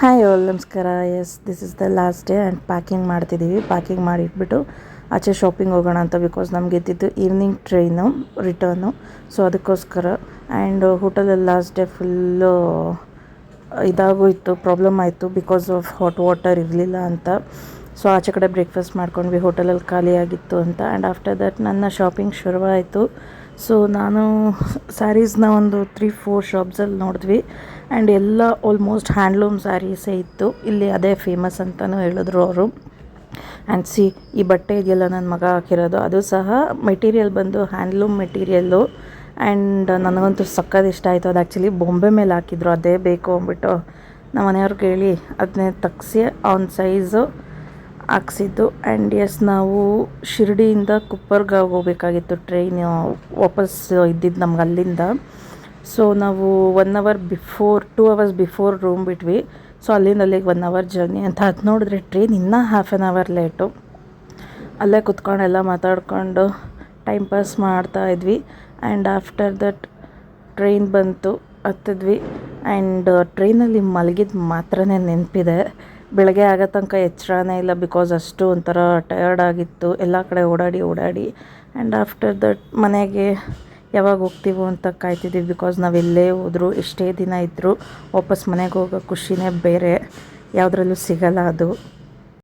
Hi all, ನಮಸ್ಕಾರ. Yes, this is the last day and packing ಮಾಡ್ತಿದ್ದೀವಿ. Packing ಮಾಡಿಟ್ಬಿಟ್ಟು ಆಚೆ ಶಾಪಿಂಗ್ ಹೋಗೋಣ ಅಂತ, ಬಿಕಾಸ್ ನಮಗೆ ಇದ್ದಿದ್ದು ಈವ್ನಿಂಗ್ ಟ್ರೈನು ರಿಟರ್ನು. ಸೊ ಅದಕ್ಕೋಸ್ಕರ. ಆ್ಯಂಡ್ ಹೋಟೆಲಲ್ಲಿ ಲಾಸ್ಟ್ ಡೇ ಫುಲ್ಲು ಇದಾಗೋಯಿತು, ಪ್ರಾಬ್ಲಮ್ ಆಯಿತು ಬಿಕಾಸ್ ಆಫ್ ಹಾಟ್ ವಾಟರ್ ಇರಲಿಲ್ಲ ಅಂತ. ಸೊ ಆಚೆ ಕಡೆ ಬ್ರೇಕ್ಫಾಸ್ಟ್ ಮಾಡ್ಕೊಂಡ್ವಿ, ಹೋಟೆಲಲ್ಲಿ ಖಾಲಿಯಾಗಿತ್ತು ಅಂತ. ಆ್ಯಂಡ್ ಆಫ್ಟರ್ ದಟ್ ನನ್ನ ಶಾಪಿಂಗ್ ಶುರುವಾಯಿತು. ಸೊ ನಾನು ಸ್ಯಾರೀಸ್ನ ಒಂದು 3-4 ಶಾಪ್ಸಲ್ಲಿ ನೋಡಿದ್ವಿ. ಆ್ಯಂಡ್ ಎಲ್ಲ ಆಲ್ಮೋಸ್ಟ್ ಹ್ಯಾಂಡ್ಲೂಮ್ ಸ್ಯಾರೀಸೇ ಇತ್ತು. ಇಲ್ಲಿ ಅದೇ ಫೇಮಸ್ ಅಂತಲೂ ಹೇಳಿದ್ರು ಅವರು. ಆ್ಯಂಡ್ ಈ ಬಟ್ಟೆ ಇದೆಯಲ್ಲ ನನ್ನ ಮಗ ಹಾಕಿರೋದು, ಅದು ಸಹ ಮೆಟೀರಿಯಲ್ ಬಂದು ಹ್ಯಾಂಡ್ಲೂಮ್ ಮೆಟೀರಿಯಲ್ಲು. ಆ್ಯಂಡ್ ನನಗಂತೂ ಸಕ್ಕತ್ ಇಷ್ಟ ಆಯಿತು. ಅದು ಆ್ಯಕ್ಚುಲಿ ಬೊಂಬೆ ಮೇಲೆ ಹಾಕಿದ್ರು, ಅದೇ ಬೇಕು ಅಂದ್ಬಿಟ್ಟು ನಮ್ಮ ಮನೆಯವ್ರಿಗೆ ಹೇಳಿ ಅದನ್ನೇ ತೆಗ್ಸಿ ಅವ್ನ ಸೈಜು ಹಾಕ್ಸಿದ್ದು. ಆ್ಯಂಡ್ ಎಸ್, ನಾವು ಶಿರ್ಡಿಯಿಂದ ಕುಪ್ಪರ್ಗಾವ್ ಹೋಗಬೇಕಾಗಿತ್ತು ಟ್ರೈನ್ ವಾಪಸ್ ಇದ್ದಿದ್ದು ನಮ್ಗೆ ಅಲ್ಲಿಂದ. ಸೊ ನಾವು 1 hour before 2 hours before room ಬಿಟ್ವಿ. ಸೊ ಅಲ್ಲಿಂದ ಅಲ್ಲಿಗೆ 1 ಅವರ್ ಜರ್ನಿ ಅಂತ. ಅದು ನೋಡಿದ್ರೆ ಟ್ರೈನ್ ಇನ್ನೂ ಹಾಫ್ ಆನ್ ಅವರ್ ಲೇಟು. ಅಲ್ಲೇ ಕುತ್ಕೊಂಡೆಲ್ಲ ಮಾತಾಡ್ಕೊಂಡು ಟೈಮ್ ಪಾಸ್ ಮಾಡ್ತಾ ಇದ್ವಿ. ಆ್ಯಂಡ್ ಆಫ್ಟರ್ ದಟ್ ಟ್ರೈನ್ ಬಂತು, ಹತ್ತಿದ್ವಿ. ಆ್ಯಂಡ್ ಟ್ರೈನಲ್ಲಿ ಮಲಗಿದ್ದು ಮಾತ್ರ ನೆನಪಿದೆ. ಬೆಳಗ್ಗೆ ಆಗೋ ತನಕ ಎಚ್ಚರನೇ ಇಲ್ಲ, ಬಿಕಾಸ್ ಅಷ್ಟು ಒಂಥರ ಟಯರ್ಡ್ ಆಗಿತ್ತು ಎಲ್ಲ ಕಡೆ ಓಡಾಡಿ. ಆ್ಯಂಡ್ ಆಫ್ಟರ್ ದಟ್ ಮನೆಗೆ ಯಾವಾಗ ಹೋಗ್ತೀವೋ ಅಂತ ಕಾಯ್ತಿದ್ದೀವಿ. ಬಿಕಾಸ್ ನಾವೆಲ್ಲೇ ಹೋದರೂ ಎಷ್ಟೇ ದಿನ ಇದ್ದರೂ ವಾಪಸ್ ಮನೆಗೆ ಹೋಗೋ ಖುಷಿನೇ ಬೇರೆ, ಯಾವುದ್ರಲ್ಲೂ ಸಿಗಲ್ಲ ಅದು.